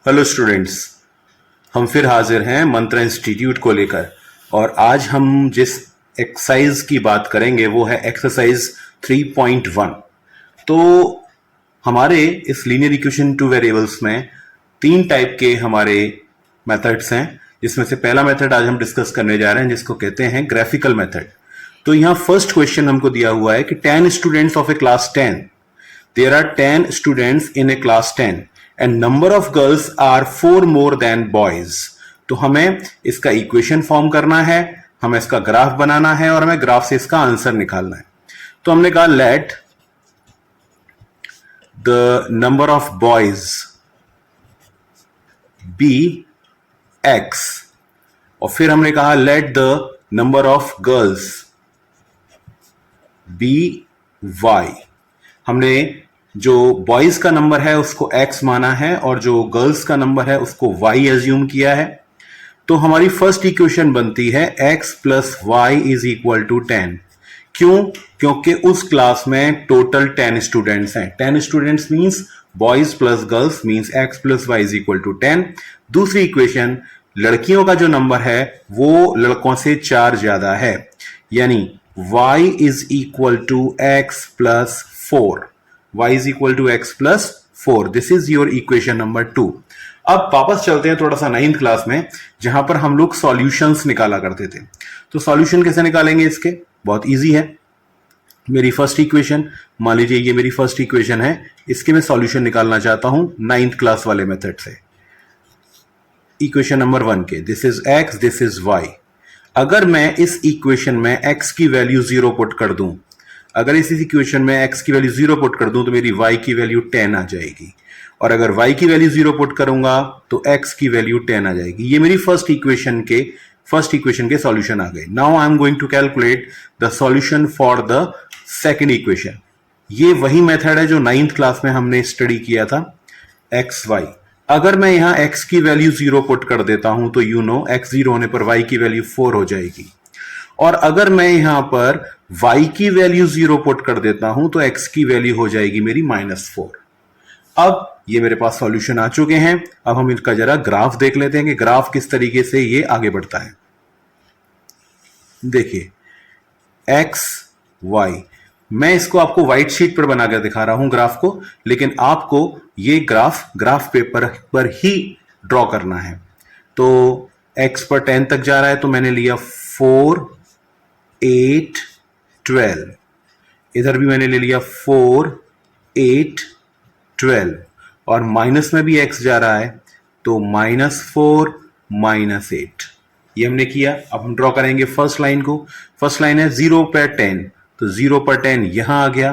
Hello students, हम फिर हाजिर हैं मंत्रा इंस्टीट्यूट को लेकर। और आज हम जिस एक्सरसाइज की बात करेंगे वो है एक्सरसाइज 3.1। तो हमारे इस लीनियर इक्वेशन टू वेरिएबल्स में तीन टाइप के हमारे मेथड्स हैं, जिसमें से पहला मेथड आज हम डिस्कस करने जा रहे हैं जिसको कहते हैं ग्राफिकल मेथड। तो यहाँ फर्स्ट क्वेश्चन हमको दिया हुआ है कि 10 students of A class 10, there are 10 students in a class 10 and number of girls are 4 more than boys। तो हमें इसका इक्वेशन फॉर्म करना है, हमें इसका ग्राफ बनाना है और हमें ग्राफ से इसका आंसर निकालना है। तो हमने कहा let the number of boys be x, और फिर हमने कहा let the number of girls be y. हमने जो बॉयज का नंबर है उसको x माना है और जो गर्ल्स का नंबर है उसको y एज्यूम किया है। तो हमारी फर्स्ट इक्वेशन बनती है x plus y is equal to 10। क्यों? क्योंकि उस क्लास में टोटल 10 स्टूडेंट्स हैं। 10 students means boys plus girls means x plus y is equal to 10। दूसरी इक्वेशन, लड़कियों का जो नंबर है वो लड़कों से 4 ज्यादा है, यानी y is equal to x plus 4। y is equal to x plus 4। This is your equation number 2। अब वापस चलते हैं थोड़ा सा 9th क्लास में, जहां पर हम लोग सॉल्यूशंस निकाला करते थे। तो सॉल्यूशन कैसे निकालेंगे इसके? बहुत इजी है। मेरी फर्स्ट इक्वेशन, मान लीजिए ये मेरी फर्स्ट इक्वेशन है, इसके मैं सॉल्यूशन निकालना चाहता हूं 9th क्लास वाले मेथड से। इक्वेशन नंबर 1 के, this is x, this is y। अगर मैं इस इक्वेशन में x की वैल्यू 0 पुट कर दूं, अगर इस इक्वेशन में x की वैल्यू 0 पुट कर दूं तो मेरी y की वैल्यू 10 आ जाएगी, और अगर y की वैल्यू 0 पुट करूंगा तो x की वैल्यू 10 आ जाएगी। ये मेरी फर्स्ट इक्वेशन के सॉल्यूशन आ गए। Now I am going to calculate the solution for the second equation. ये वही मेथड है जो 9th क्लास में हमने स्टडी किया था, एक्स वाई। अगर मैं यहां x की वैल्यू 0 पुट कर देता हूं तो यू नो x 0 होने पर y की वैल्यू 4 हो जाएगी, और अगर मैं यहां पर y की वैल्यू 0 पुट कर देता हूं तो x की वैल्यू हो जाएगी मेरी -4। अब ये मेरे पास सॉल्यूशन आ चुके हैं। अब हम इसका जरा ग्राफ देख लेते हैं कि ग्राफ किस तरीके से ये आगे बढ़ता है। देखिए x y, मैं इसको आपको व्हाइट शीट पर बनाकर दिखा रहा हूं ग्राफ को, लेकिन आपको ये ग्राफ पेपर पर ही ड्रॉ करना है। तो x पर 10 तक जा रहा है तो मैंने लिया 4 8 12, इधर भी मैंने ले लिया 4 8 12, और माइनस में भी x जा रहा है तो -4 -8। ये हमने किया। अब हम ड्रॉ करेंगे फर्स्ट लाइन को। फर्स्ट लाइन है 0 पर 10, तो 0 पर 10 यहां आ गया,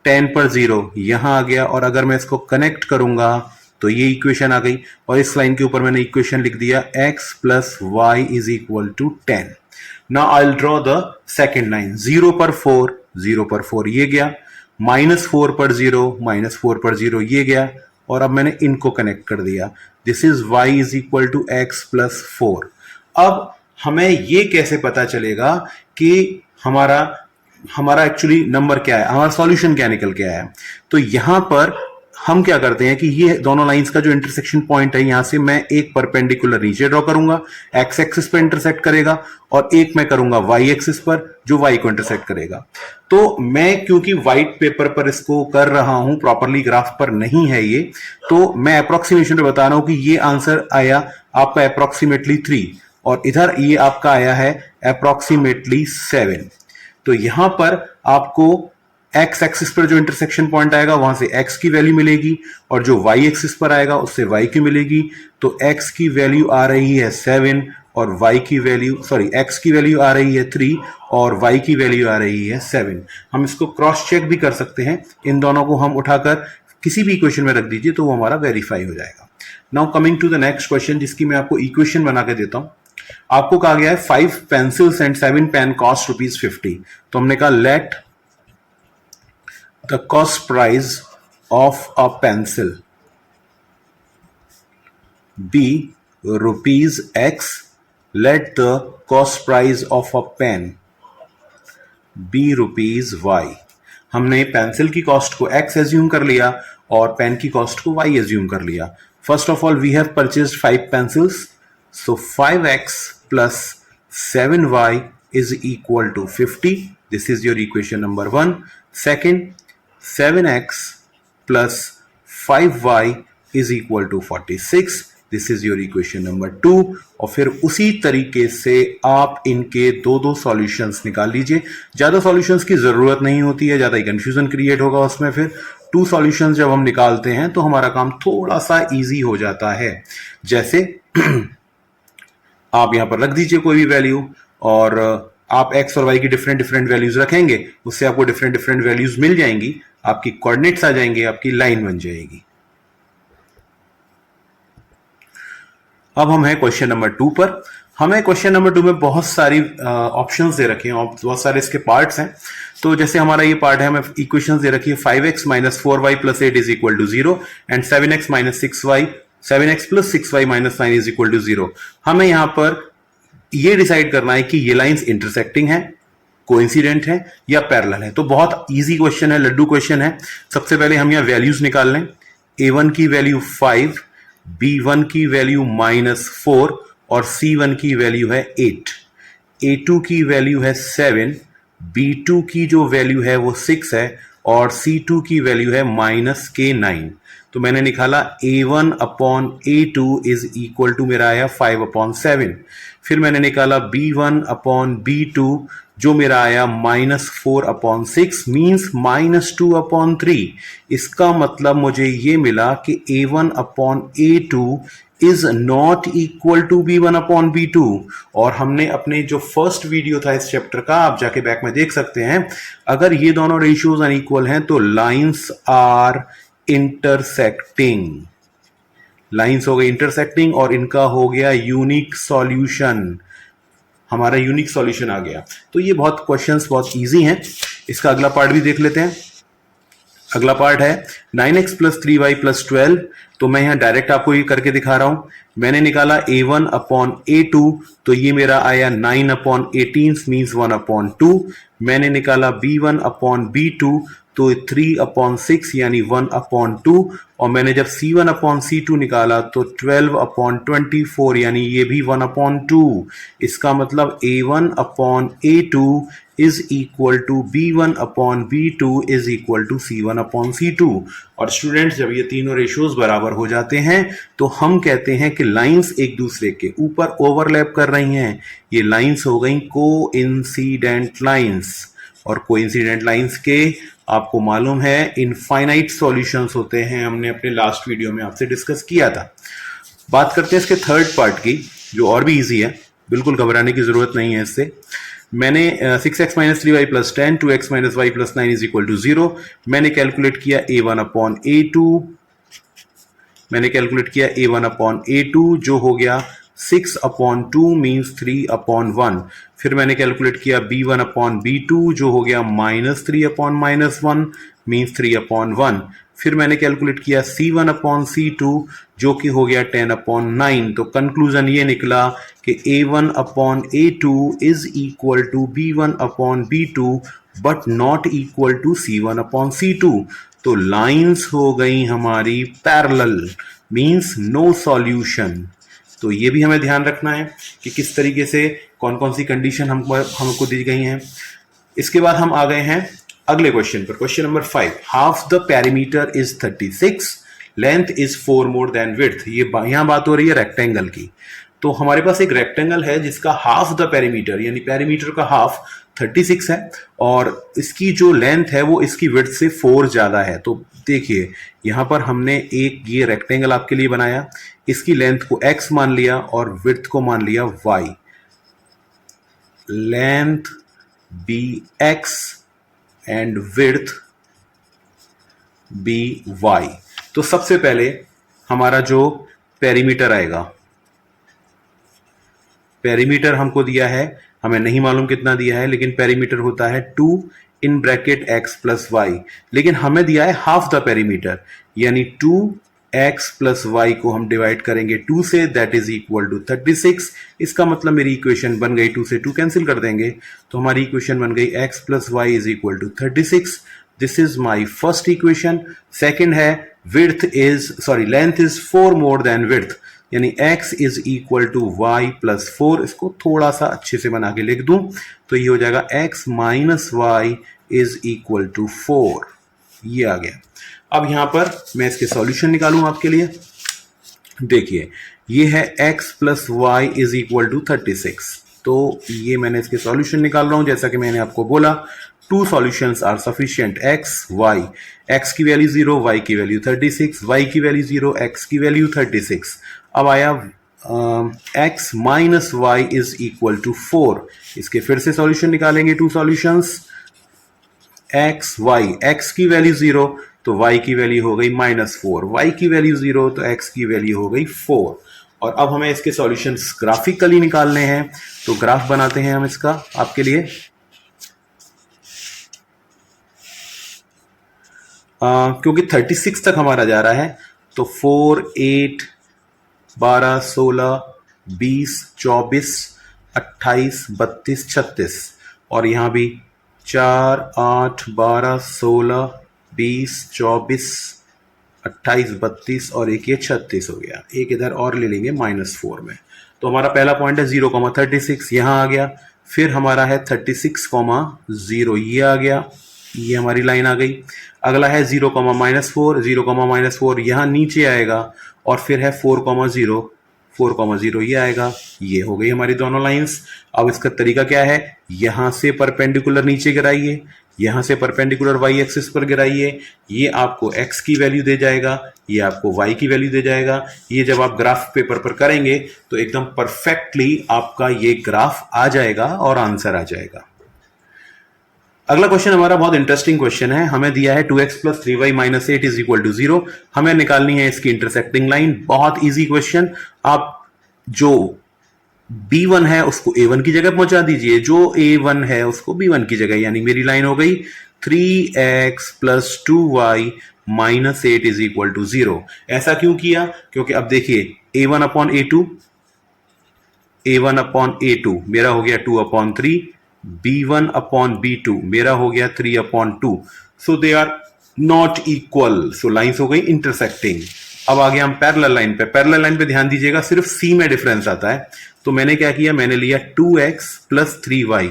10 पर 0 यहां आ गया, और अगर मैं इसको कनेक्ट करूंगा तो ये इक्वेशन आ गई, और इस लाइन के ऊपर मैंने इक्वेशन लिख दिया x plus y is equal to 10। Now I will draw the second line. 0 पर 4, 0 पर 4 ये गया, -4 पर 0, -4 पर 0 ये गया, और अब मैंने इनको कनेक्ट कर दिया। This is y is equal to x plus 4। अब हमें ये कैसे पता चलेगा कि हमारा एक्चुअली नंबर क्या है, हमारा सॉल्यूशन क्या निकल के आया है? तो यहां पर हम क्या करते हैं कि ये दोनों लाइंस का जो इंटरसेक्शन पॉइंट है, यहां से मैं एक परपेंडिकुलर नीचे ड्रॉ करूंगा, एक्स एक्सिस पर इंटरसेक्ट करेगा, और एक मैं करूंगा वाई एक्सिस पर जो वाई को इंटरसेक्ट करेगा। तो मैं क्योंकि व्हाइट पेपर पर इसको कर रहा हूं, प्रॉपरली ग्राफ पर नहीं है ये, तो मैं अप्रोक्सीमेशन पे बता रहा हूं कि ये आंसर आया आपका अप्रोक्सीमेटली 3, और इधर ये आपका आया है अप्रोक्सीमेटली 7। तो यहां पर आपको एक्स एक्सिस पर जो इंटरसेक्शन पॉइंट आएगा वहां से x की वैल्यू मिलेगी, और जो y एक्सिस पर आएगा उससे y की मिलेगी। तो x की वैल्यू आ रही है 7 और x की वैल्यू आ रही है 3 और y की वैल्यू आ रही है 7। हम इसको क्रॉस चेक भी कर सकते हैं, इन दोनों को हम उठाकर किसी भी इक्वेशन में रख दीजिए तो वो हमारा वेरीफाई हो जाएगा। Now coming to the next question, जिसकी मैं आपको इक्वेशन बना के देता हूं। आपको कहा गया है 5 पेंसिल्स एंड 7 पेन कॉस्ट ₹50। तो हमने कहा late the cost price of a pencil be rupees X, let the cost price of a pen be rupees Y। हमने पेंसिल की कॉस्ट को X एज्यूम कर लिया और पेन की कॉस्ट को Y एज्यूम कर लिया। First of all, we have purchased 5 pencils. So 5x plus 7y is equal to 50. This is your equation number 1. Second, 7x plus 5y is equal to 46. This is your equation number 2. और फिर उसी तरीके से आप इनके दो solutions निकाल लीजिए. ज्यादा सॉल्यूशंस की जरूरत नहीं होती है, ज्यादा कंफ्यूजन क्रिएट होगा उसमें. फिर 2 सॉल्यूशंस जब हम निकालते हैं तो हमारा काम थोड़ा सा इजी हो जाता है. जैसे आप यहां पर रख दीजिए कोई भी वैल्यू, और आप x और y की डिफरेंट डिफरेंट वैल्यूज रखेंगे, उससे आपको डिफरेंट डिफरेंट वैल्यूज मिल जाएंगी, आपकी कोऑर्डिनेट्स आ जाएंगे, आपकी लाइन बन जाएगी. अब हम हैं क्वेश्चन नंबर 2 पर. हमें क्वेश्चन नंबर 2 में बहुत सारी ऑप्शंस दे रखे हैं और बहुत सारे इसके पार्ट्स हैं. तो जैसे हमारा ये पार्ट है, हमें इक्वेशंस दे रखी है 5x minus 4y plus 8 is equal to 0 and 7x minus 7x plus 6y minus 9 is equal to 0. हमें यहां पर ये डिसाइड करना है कि ये लाइंस इंटरसेक्टिंग है, कोइंसिडेंट है या पैरेलल है. तो बहुत इजी क्वेश्चन है, लड्डू क्वेश्चन है. सबसे पहले हम यहां वैल्यूज निकाल लें. a1 की वैल्यू 5, b1 की वैल्यू -4 और c1 की वैल्यू है 8. a2 की वैल्यू है 7, b2 की जो वैल्यू है वो 6 है और c2 की वैल्यू है -9. तो मैंने निकाला a1 upon a2 is equal to मेरा आया 5/7. फिर मैंने निकाला b1 अपॉन b2 जो मेरा आया -4/6 मीन्स -2/3. इसका मतलब मुझे ये मिला कि a1 upon a2 is not equal to b1 upon b2. और हमने अपने जो फर्स्ट वीडियो था इस चैप्टर का, आप जाके बैक में देख सकते हैं, अगर ये दोनों रेशियोज अनइक्वल हैं तो लाइंस आर इंटरसेक्टिंग. लाइंस हो गई इंटरसेक्टिंग और इनका हो गया यूनिक सॉल्यूशन. हमारा यूनिक सॉल्यूशन आ गया. तो ये बहुत क्वेश्चंस बहुत इजी हैं. इसका अगला पार्ट भी देख लेते हैं. अगला पार्ट है 9x प्लस 3y प्लस 12. तो मैं यहां डायरेक्ट आपको ये करके दिखा रहा हूं. मैंने निकाला a1 अपॉन a2, तो ये मेरा आया 9/18 मीन्स 1/2. मैंने निकाला b1 अपॉन b2, तो 3/6 यानी 1/2. और मैंने जब c1 अपॉन c2 निकाला तो 12/24 यानी ये भी 1/2. इसका मतलब a1 upon a2 is equal to b1 upon b2 is equal to c1 upon c2. और स्टूडेंट्स, जब ये तीनों रेशियोज बराबर हो जाते हैं तो हम कहते हैं कि लाइंस एक दूसरे के ऊपर ओवरलैप कर रही हैं. ये लाइंस हो गई कोइंसिडेंट लाइंस. और कोइंसिडेंट लाइंस के आपको मालूम है इनफाइनाइट सॉल्यूशंस होते हैं. हमने अपने लास्ट वीडियो में आपसे डिस्कस किया था. बात करते हैं इसके थर्ड पार्ट की, जो और भी इजी है. बिल्कुल घबराने की जरूरत नहीं है इससे. मैंने 6x minus 3y plus 10, 2x minus y plus 9 is equal to 0. मैंने कैलकुलेट किया a1 अपॉन a2. मैंने कैलकुलेट किया a1 अपॉन a2 जो हो गया 6/2 मीन्स 3/1. फिर मैंने कैलकुलेट किया b1 अपॉन b2 जो हो गया -3/-1 मीन्स 3/1. फिर मैंने कैलकुलेट किया c1 अपॉन c2 जो कि हो गया 10/9. तो कंक्लूजन ये निकला कि a1 upon a2 is equal to b1 upon b2 but not equal to c1 upon c2. तो लाइंस हो गई हमारी पैरेलल मीन्स नो सॉल्यूशन. तो ये भी हमें ध्यान रखना है कि किस तरीके से कौन कौन सी कंडीशन हमको दी गई हैं. इसके बाद हम आ गए हैं अगले क्वेश्चन पर. Question number 5. Half the perimeter is 36, length is 4 more than width. ये यहां बात हो रही है रेक्टेंगल की. तो हमारे पास एक रेक्टेंगल है जिसका हाफ द पेरीमीटर यानी पेरीमीटर का हाफ 36 है और इसकी जो लेंथ है वो इसकी विड्थ से 4 ज्यादा है. तो देखिए यहां पर हमने एक ये रेक्टेंगल आपके लिए बनाया. इसकी लेंथ को x मान लिया और विड्थ को मान लिया y. Length bx and width by. तो सबसे पहले हमारा जो पेरीमीटर आएगा, पेरीमीटर हमको दिया है, हमें नहीं मालूम कितना दिया है, लेकिन पेरीमीटर होता है 2 in bracket x plus y. लेकिन हमें दिया है हाफ द पेरीमीटर यानी 2x प्लस y को हम डिवाइड करेंगे 2 से, दैट इज इक्वल टू 36. इसका मतलब मेरी इक्वेशन बन गई, 2 से 2 कैंसिल कर देंगे तो हमारी इक्वेशन बन गई x plus y is equal to 36. This is my first equation. Second है length is 4 more than width, यानी x is equal to Y plus 4। इसको थोड़ा सा अच्छे से बना के लिख दूं तो ये हो जाएगा x minus y is equal to 4। ये आ गया। अब यहां पर मैं इसके सॉल्यूशन निकालूं आपके लिए। देखिए ये है x plus y is equal to 36, तो ये मैंने इसके सॉल्यूशन निकाल रहा हूं। जैसा कि मैंने आपको बोला, two solutions are sufficient, x y, x की वैल्यू 0, y की वैल्यू 36, y की वैल्यू 0, x की वैल्यू 36। अब आया x minus y is equal to 4। इसके फिर से सॉल्यूशन निकालेंगे, two solutions, x y, x की वैल्यू 0 तो y की वैल्यू हो गई -4, y की वैल्यू 0 तो x की वैल्यू हो गई 4। और अब हमें इसके सॉल्यूशंस ग्राफिकली निकालने हैं, तो ग्राफ बनाते हैं हम इसका आपके लिए। क्योंकि 36 तक हमारा जा रहा है, तो 4, 8, 12, 16, 20, 24, 28, 32, 36, और यहां भी 4, 8, 12, 16, 20, 24, 28, 32 और एक ये 36 हो गया। एक इधर और ले लेंगे -4 में। तो हमारा पहला पॉइंट है 0,36, यहां आ गया। फिर हमारा है 36,0, ये आ गया, ये हमारी लाइन आ गई। अगला है 0,-4, 0,-4 यहां नीचे आएगा, और फिर है 4,0, 4,0 ये आएगा। ये हो गई हमारी दोनों लाइंस। अब इसका तरीका क्या है, यहां से परपेंडिकुलर नीचे गिराइए, यहां से परपेंडिकुलर वाई एक्सिस पर गिराइए। ये आपको x की वैल्यू दे जाएगा, ये आपको y की वैल्यू दे जाएगा। ये जब आप ग्राफ पेपर पर करेंगे तो एकदम परफेक्टली आपका ये ग्राफ आ जाएगा और आंसर आ जाएगा। अगला क्वेश्चन हमारा बहुत इंटरेस्टिंग क्वेश्चन है। हमें दिया है 2x plus 3y minus 8 is equal to 0। हमें निकालनी है इसकी इंटरसेक्टिंग लाइन। बहुत इजी क्वेश्चन। आप जो B1 है उसको A1 की जगह पहुंचा दीजिए, जो A1 है उसको B1 की जगह, यानी मेरी लाइन हो गई 3x plus 2y minus 8 is equal to 0। ऐसा क्यों किया? क्योंकि अब देखिए A1 upon A2, A1 upon A2 मेरा हो गया 2 अपॉन 3, B1 अपॉन B2 मेरा हो गया 3 upon 2। So they are not equal, so lines हो गई इंटरसेक्टिंग। अब आगे हम पैरेलल लाइन पे। पैरेलल लाइन पे ध्यान दीजिएगा, सिर्फ C में डिफरेंस आता है। तो मैंने क्या किया, मैंने लिया 2x प्लस 3y।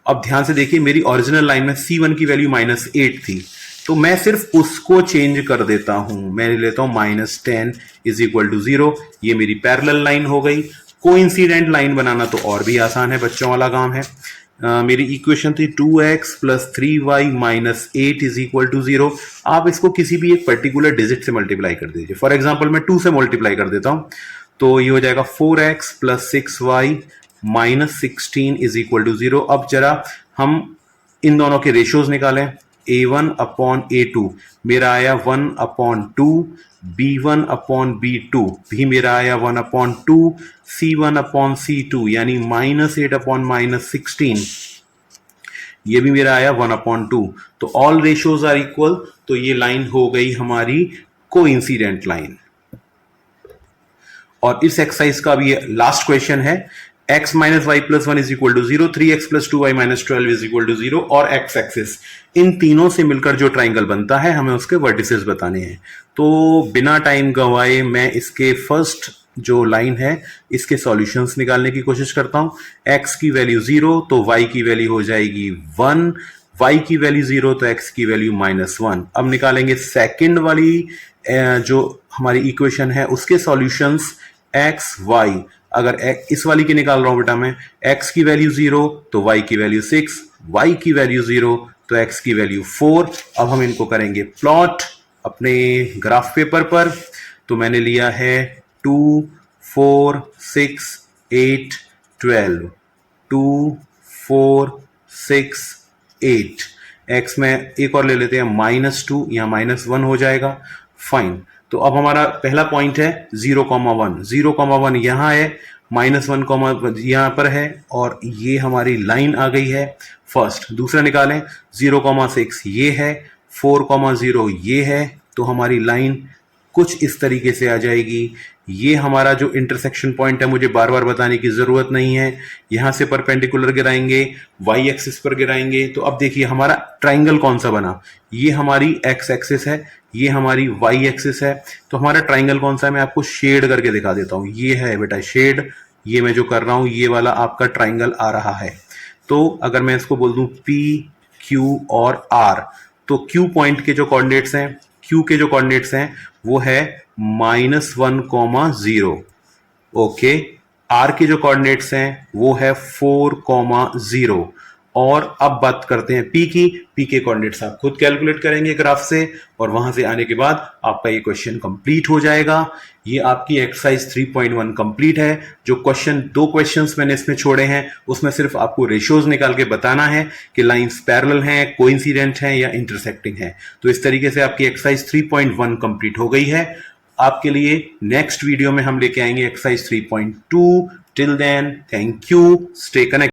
अब ध्यान से देखिए, मेरी ओरिजिनल लाइन में C1 की वैल्यू -8 थी, तो मैं सिर्फ उसको चेंज कर देता हूं। मैं लेता हूं -10 इज इक्वल टू 0। ये मेरी पैरेलल लाइन हो गई। कोइंसिडेंट लाइन बनाना तो और भी आसान है, बच्चों वाला काम है। मेरी इक्वेशन थी 2x plus 3y minus 8 is equal to 0। आप इसको किसी भी एक पर्टिकुलर डिजिट से मल्टीप्लाई कर दीजिए। फॉर एग्जाम्पल मैं 2 से मल्टीप्लाई कर देता हूं, तो ये हो जाएगा 4x plus 6y minus 16 is equal to 0। अब जरा हम इन दोनों के रेशियोज निकालें। A1 अपॉन A2 मेरा आया 1 अपॉन 2, B1 अपॉन B2 भी मेरा आया 1 अपॉन 2, C1 अपॉन C2 यानी -8 अपॉन -16 ये भी मेरा आया 1 अपॉन 2। तो ऑल रेशियोज आर इक्वल, तो ये लाइन हो गई हमारी कोइंसिडेंट लाइन। और इस एक्सरसाइज का भी लास्ट क्वेश्चन है, x minus y plus 1 is equal to 0, 3x plus 2y minus 12 is equal to 0 और x एक्सिस। इन तीनों से मिलकर जो ट्राइंगल बनता है हमें उसके वर्टिसेस बताने हैं। तो बिना टाइम गंवाए मैं इसके फर्स्ट जो लाइन है इसके सॉल्यूशंस निकालने की कोशिश करता हूं। x की वैल्यू 0 तो y की वैल्यू हो जाएगी 1, y की वैल्यू 0 तो x की वैल्यू -1। अब निकालेंगे सेकंड वाली जो हमारी इक्वेशन है उसके सॉल्यूशंस x y। अगर इस वाली की निकाल रहा हूं बेटा मैं, x की वैल्यू 0 तो y की वैल्यू 6, y की वैल्यू 0 तो x की वैल्यू 4। अब हम इनको करेंगे प्लॉट अपने ग्राफ पेपर पर। तो मैंने लिया है 2, 4, 6, 8, 12, 2, 4, 6, 8। x में एक और ले लेते हैं -2, यहां -1 हो जाएगा। फाइन। तो अब हमारा पहला पॉइंट है 0,1, 0,1 यहां है, -1 यहां पर है, और ये हमारी लाइन आ गई है फर्स्ट। दूसरा निकालें, 0,6 ये है, 4,0 ये है, तो हमारी लाइन कुछ इस तरीके से आ जाएगी। ये हमारा जो इंटरसेक्शन पॉइंट है, मुझे बार बार बताने की जरूरत नहीं है। यहां से परपेंडिकुलर गिराएंगे, वाई एक्सिस पर गिराएंगे, तो अब देखिए हमारा ट्राइंगल कौन सा बना। ये हमारी एक्स एक्सिस है, ये हमारी वाई एक्सिस है। तो हमारा ट्राइंगल कौन सा है, मैं आपको शेड करके दिखा देता हूं। ये है बेटा शेड, ये मैं जो कर रहा हूं ये वाला आपका ट्राइंगल आ रहा है। तो अगर मैं इसको बोल दूं पी, क्यू और आर, तो क्यू पॉइंट के जो कोऑर्डिनेट्स हैं, क्यू के जो कोऑर्डिनेट्स हैं वो है -1,0। ओके, आर के जो कोऑर्डिनेट्स हैं वो है 4,0। और अब बात करते हैं पी की। पी के कोऑर्डिनेट्स आप खुद कैलकुलेट करेंगे ग्राफ से, और वहां से आने के बाद आपका ये क्वेश्चन कंप्लीट हो जाएगा। ये आपकी एक्सरसाइज 3.1 कंप्लीट है। जो दो क्वेश्चंस मैंने इसमें छोड़े हैं, उसमें सिर्फ आपको रेशियोज निकाल के बताना है कि लाइंस पैरेलल हैं, कोइंसिडेंट हैं या इंटरसेक्टिंग हैं। तो इस तरीके से आपकी एक्सरसाइज 3.1 कंप्लीट हो गई है। आपके लिए नेक्स्ट वीडियो में हम लेके आएंगे exercise 3.2। Till then, thank you, stay connected.